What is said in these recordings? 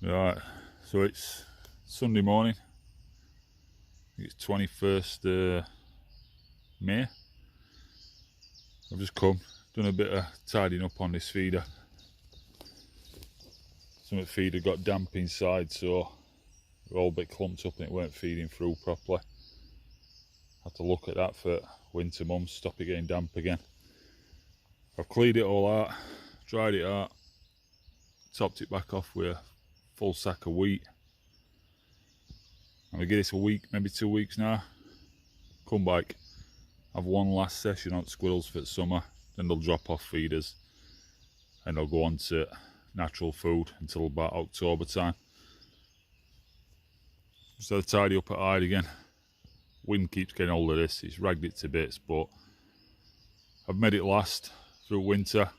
Right, so it's Sunday morning. It's 21st May. I've just come, done a bit of tidying up on this feeder. Some of the feeder got damp inside, so we're all a bit clumped up and it weren't feeding through properly. Had to look at that for winter months, stop it getting damp again. I've cleaned it all out, dried it out, topped it back off with a full sack of wheat. I'm gonna give this a week, maybe 2 weeks now. Come back, have one last session on squirrels for the summer, then they'll drop off feeders and they'll go on to natural food until about October time. Just had to tidy up at hide again. Wind keeps getting hold of this, it's ragged it to bits, but I've made it last through winter.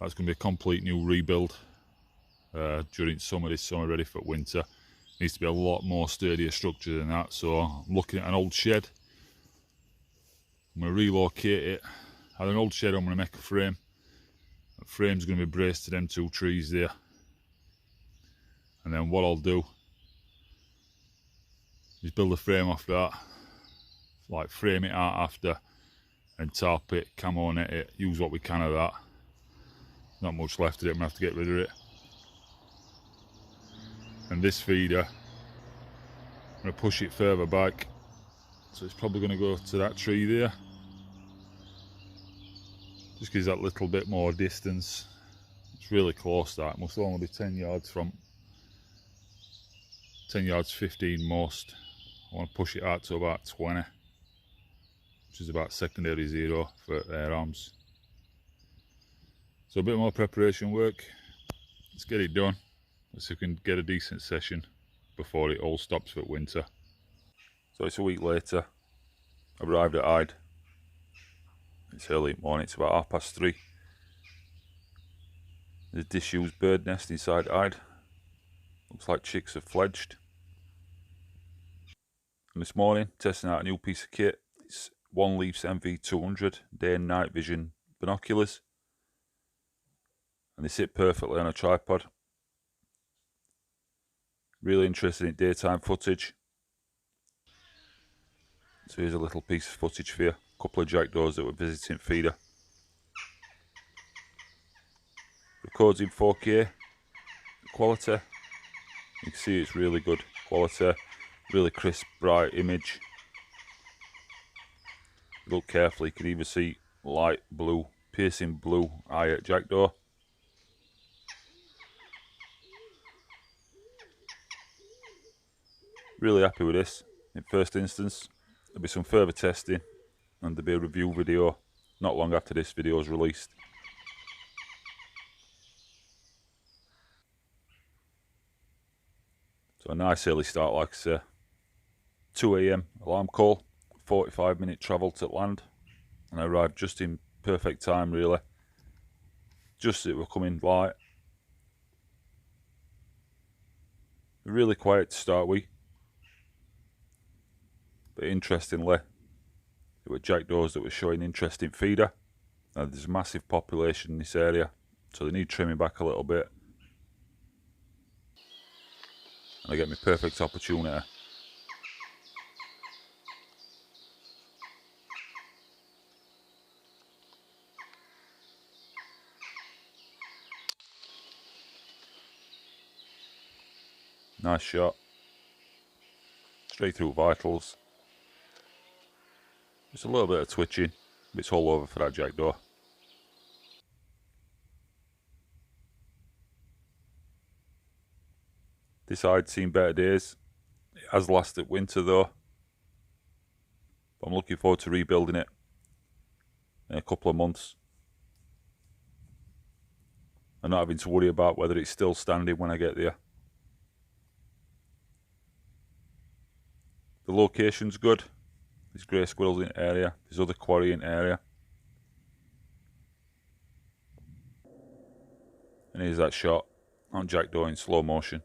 That's going to be a complete new rebuild during summer, this summer, ready for winter. Needs to be a lot more sturdier structure than that, so I'm looking at an old shed. I'm going to relocate it. I have an old shed, I'm going to make a frame. The frame's going to be braced to them 2 trees there. And then what I'll do is build a frame off that, like frame it out after and tarp it, camo net it, use what we can of that. Not much left of it, I'm going to have to get rid of it. And this feeder, I'm going to push it further back, so it's probably going to go to that tree there. Just gives that little bit more distance. It's really close, that. It must only be 10 yards from 10 yards 15 most. I want to push it out to about 20, which is about secondary zero for air arms. So a bit more preparation work. Let's get it done. Let's see if we can get a decent session before it all stops for winter. So it's a week later. I've arrived at Hyde. It's early morning, it's about 3:30. There's a disused bird nest inside Hyde. Looks like chicks have fledged. And this morning, testing out a new piece of kit. It's One Leaf's MV200 day and night vision binoculars. And they sit perfectly on a tripod. Really interested in daytime footage. So here's a little piece of footage for you. A couple of jackdaws that were visiting feeder. Records in 4K. Quality. You can see it's really good quality. Really crisp, bright image. Look carefully, you can even see light blue, piercing blue eye at jackdaw. Really happy with this. In first instance, there'll be some further testing and there'll be a review video not long after this video is released. So a nice early start, like I say. 2 AM alarm call, 45-minute travel to land, and I arrived just in perfect time really. Just as it were coming light. Really quiet to start with. But interestingly, there were jackdaws that were showing interest in feeder. Now there's a massive population in this area, so they need trimming back a little bit. And I get my perfect opportunity. Nice shot. Straight through vitals. Just a little bit of twitching, but it's all over for that jackdaw. This hide's seen better days. It has lasted winter though. But I'm looking forward to rebuilding it in a couple of months. And not having to worry about whether it's still standing when I get there. The location's good. There's grey squirrels in the area. There's other quarry in the area. And here's that shot on jackdaw in slow motion.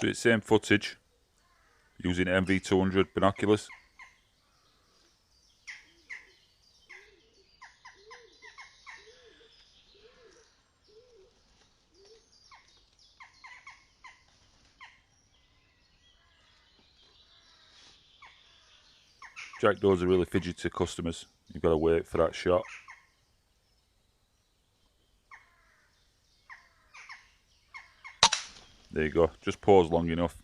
So it's same footage using MV200 binoculars. Jackdaws are really fidgety customers. You've got to wait for that shot. There you go, just pause long enough.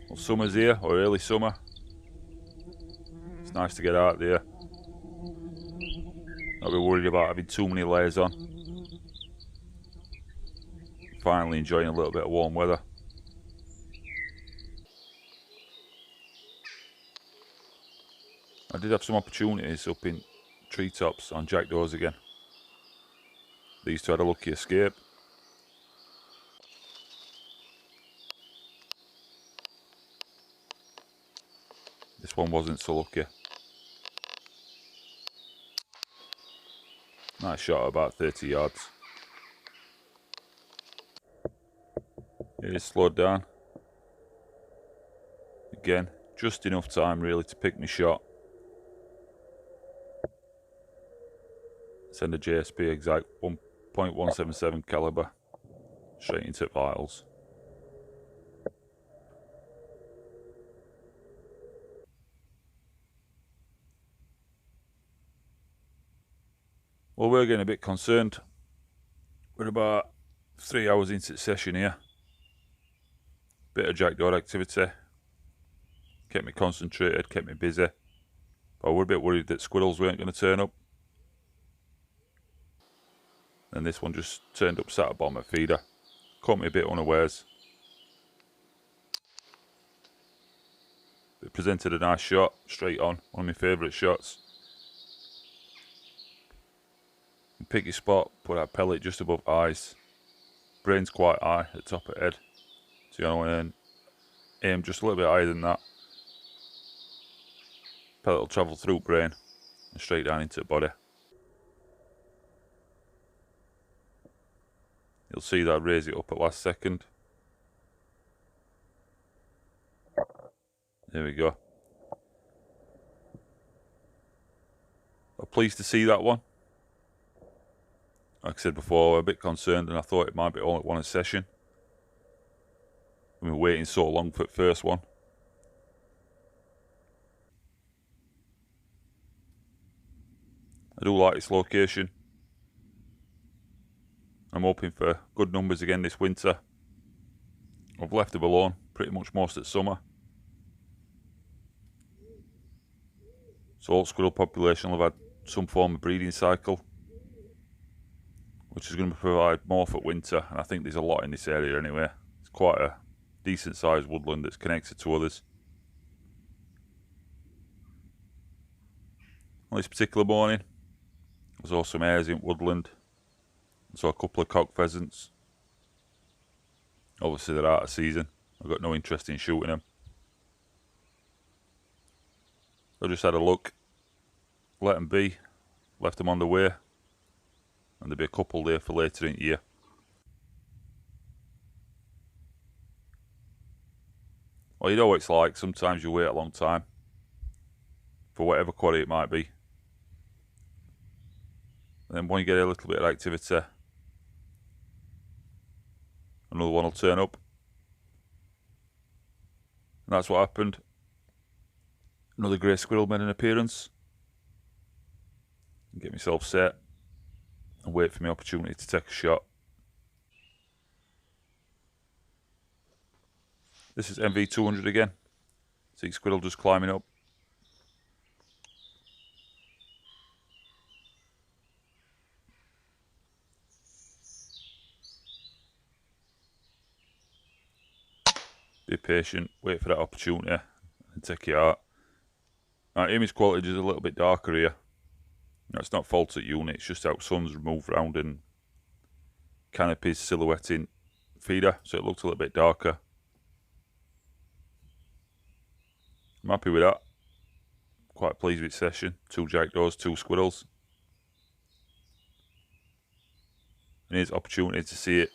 Well, summer's here, or early summer. It's nice to get out there. Not be worried about having too many layers on. Finally enjoying a little bit of warm weather. I did have some opportunities up in treetops on jackdaws again. These two had a lucky escape. This one wasn't so lucky. Nice shot at about 30 yards. It is slowed down. Again, just enough time really to pick my shot. Send a JSP exact 1.177 caliber straight into vitals. Well, we're getting a bit concerned. We're about 3 hours into the session here. Bit of jackdaw activity. Kept me concentrated, kept me busy. But we're a bit worried that squirrels weren't going to turn up. And this one just turned up sat at bottom of feeder. Caught me a bit unawares. It presented a nice shot, straight on, one of my favourite shots. Picky spot, put that pellet just above eyes. Brain's quite high at the top of head. So you want to aim just a little bit higher than that. Pellet will travel through brain and straight down into the body. You'll see that I raise it up at last second. There we go. I'm pleased to see that one. Like I said before, I'm a bit concerned and I thought it might be all at one a session. We've been waiting so long for the first one. I do like its location. I'm hoping for good numbers again this winter. I've left them alone pretty much most of the summer. So all squirrel population will have had some form of breeding cycle, which is going to provide more for winter, and I think there's a lot in this area anyway. It's quite a decent sized woodland that's connected to others. On this particular morning, there's also some hares in woodland, so a couple of cock pheasants. Obviously they're out of season, I've got no interest in shooting them. I just had a look, let them be, left them on the way, and there'll be a couple there for later in the year. Well, you know what it's like, sometimes you wait a long time, for whatever quality it might be. And then when you get a little bit of activity, another one will turn up. And that's what happened. Another grey squirrel made an appearance. Get myself set and wait for my opportunity to take a shot. This is MV200 again. See squirrel just climbing up. Be patient, wait for that opportunity and take it out. Now, image quality is a little bit darker here. Now, it's not fault at unit, it's just how sun's moved round and canopies silhouetting feeder, so it looks a little bit darker. I'm happy with that. Quite pleased with session. 2 jackdaws, 2 squirrels. and here's opportunity to see it,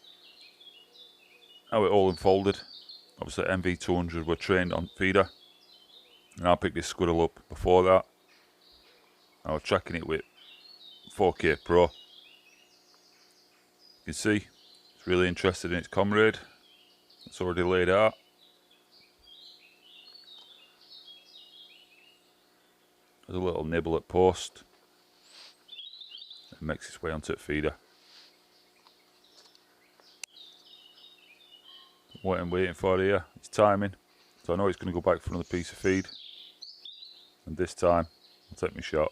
how it all unfolded. Obviously MV200 were trained on feeder, and I picked this squirrel up before that. I was tracking it with 4K Pro. You can see it's really interested in its comrade. It's already laid out. There's a little nibble at post. It makes its way onto the feeder. What I'm waiting for here is timing. So I know it's going to go back for another piece of feed. And this time, I'll take my shot.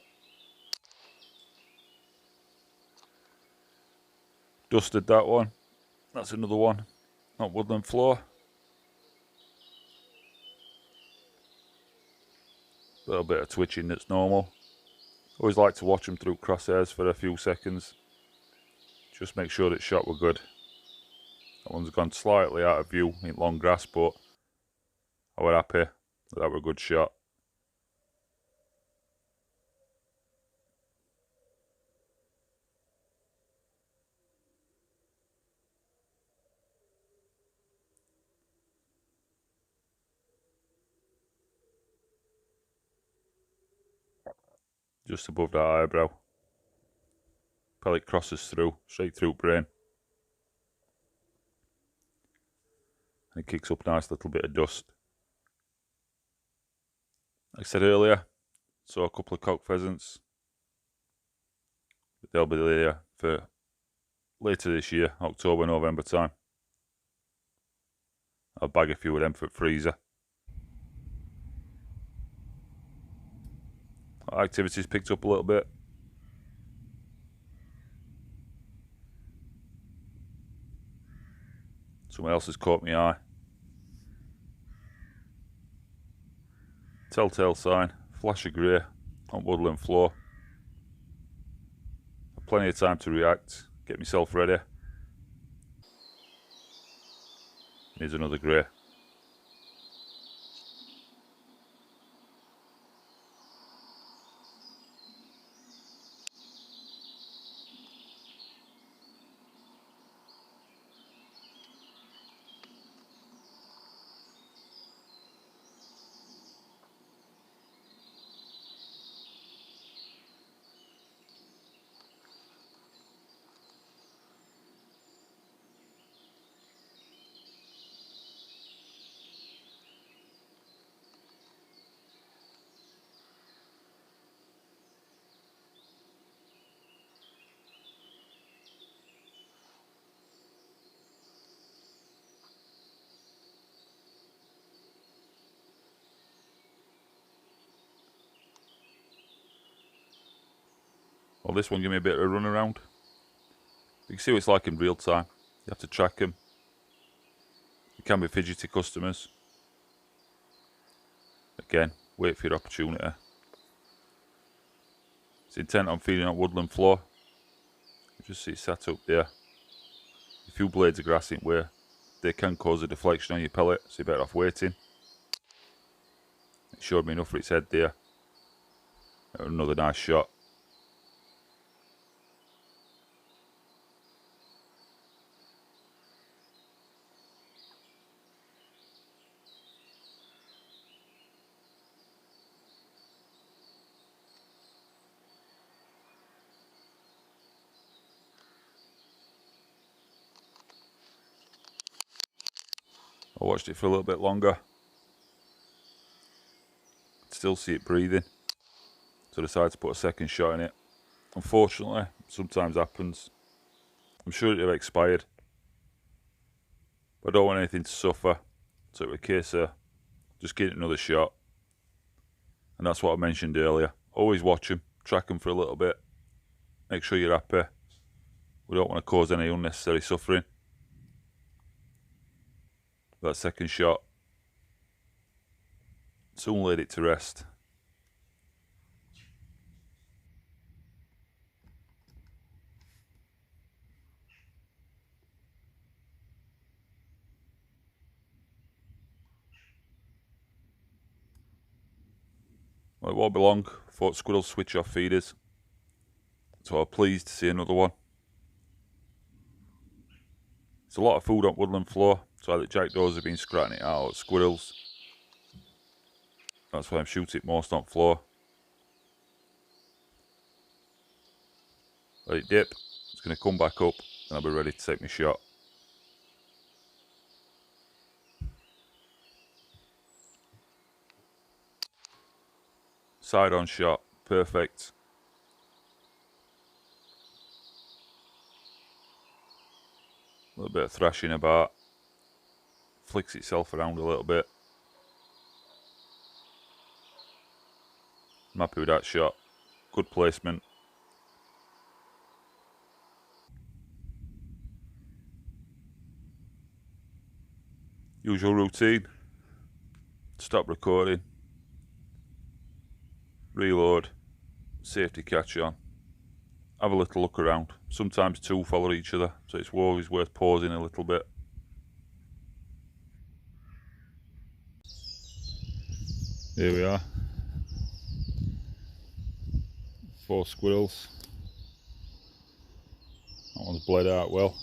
Dusted that one. That's another one. Not woodland floor. A little bit of twitching that's normal. Always like to watch them through crosshairs for a few seconds. Just make sure that shot were good. That one's gone slightly out of view in long grass, but I were happy that were a good shot. Just above that eyebrow. Pellet crosses through, straight through brain. And it kicks up a nice little bit of dust. Like I said earlier, saw a couple of cock pheasants. But they'll be there for later this year, October, November time. I'll bag a few of them for the freezer. Activity's picked up a little bit. Something else has caught my eye. Telltale sign, flash of grey on woodland floor. Plenty of time to react, get myself ready. Here's another grey. Well, this one gave me a bit of a run around. You can see what it's like in real time. You have to track them. You can be fidgety customers. Again, wait for your opportunity. It's intent on feeding on woodland floor. You just see it sat up there. A few blades of grass in way. They can cause a deflection on your pellet, so you're better off waiting. It showed me enough for its head there. Another nice shot. I watched it for a little bit longer. Still see it breathing. So I decided to put a second shot in it. Unfortunately, sometimes happens. I'm sure it have expired. But I don't want anything to suffer. So it was a case of just getting another shot. And that's what I mentioned earlier. Always watch them, track them for a little bit. Make sure you're happy. We don't want to cause any unnecessary suffering. That second shot soon laid it to rest. Well, it won't be long before squirrels switch off feeders. So I'm pleased to see another one. There's a lot of food on woodland floor, so either jackdaws have been scratching it out, or squirrels. That's why I'm shooting it most on floor. Let it dip. It's going to come back up, and I'll be ready to take my shot. Side on shot, perfect. A little bit of thrashing about. Flicks itself around a little bit. I'm happy with that shot. Good placement. Usual routine. Stop recording. Reload. Safety catch on. Have a little look around. Sometimes two follow each other, so it's always worth pausing a little bit. Here we are. 4 squirrels. That one's bled out well.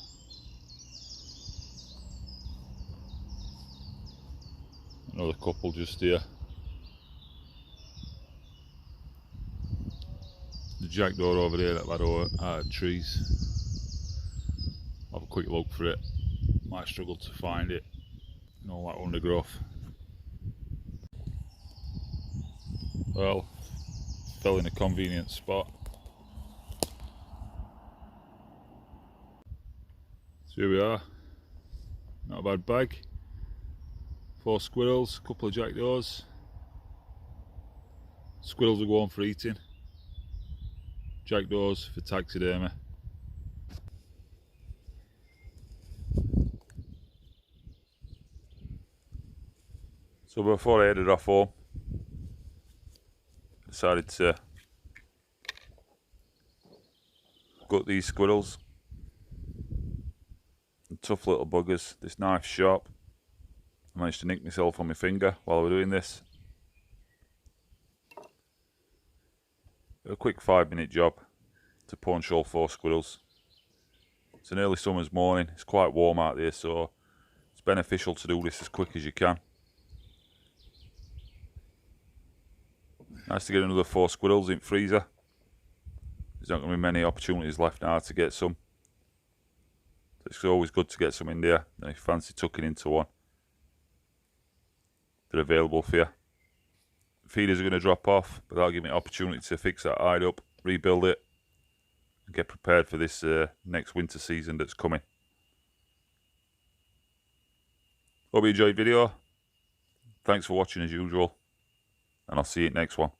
Another couple just here. The jackdaw over there that led out of trees. I'll have a quick look for it. Might struggle to find it in all that undergrowth. Well, fell in a convenient spot. So here we are. Not a bad bag. 4 squirrels, a couple of jackdaws. Squirrels are going for eating. Jackdaws for taxidermy. So before I headed off home, decided to gut these squirrels. Tough little buggers. This knife's sharp. I managed to nick myself on my finger while I was doing this. A quick 5-minute job to punch all 4 squirrels. It's an early summer's morning. It's quite warm out there, so it's beneficial to do this as quick as you can. Nice to get another 4 squirrels in freezer. There's not going to be many opportunities left now to get some. It's always good to get some in there, and if you fancy tucking into one, they're available for you. Feeders are going to drop off, but that'll give me an opportunity to fix that hide up, rebuild it, and get prepared for this next winter season that's coming. Hope you enjoyed the video. Thanks for watching as usual, and I'll see you next one.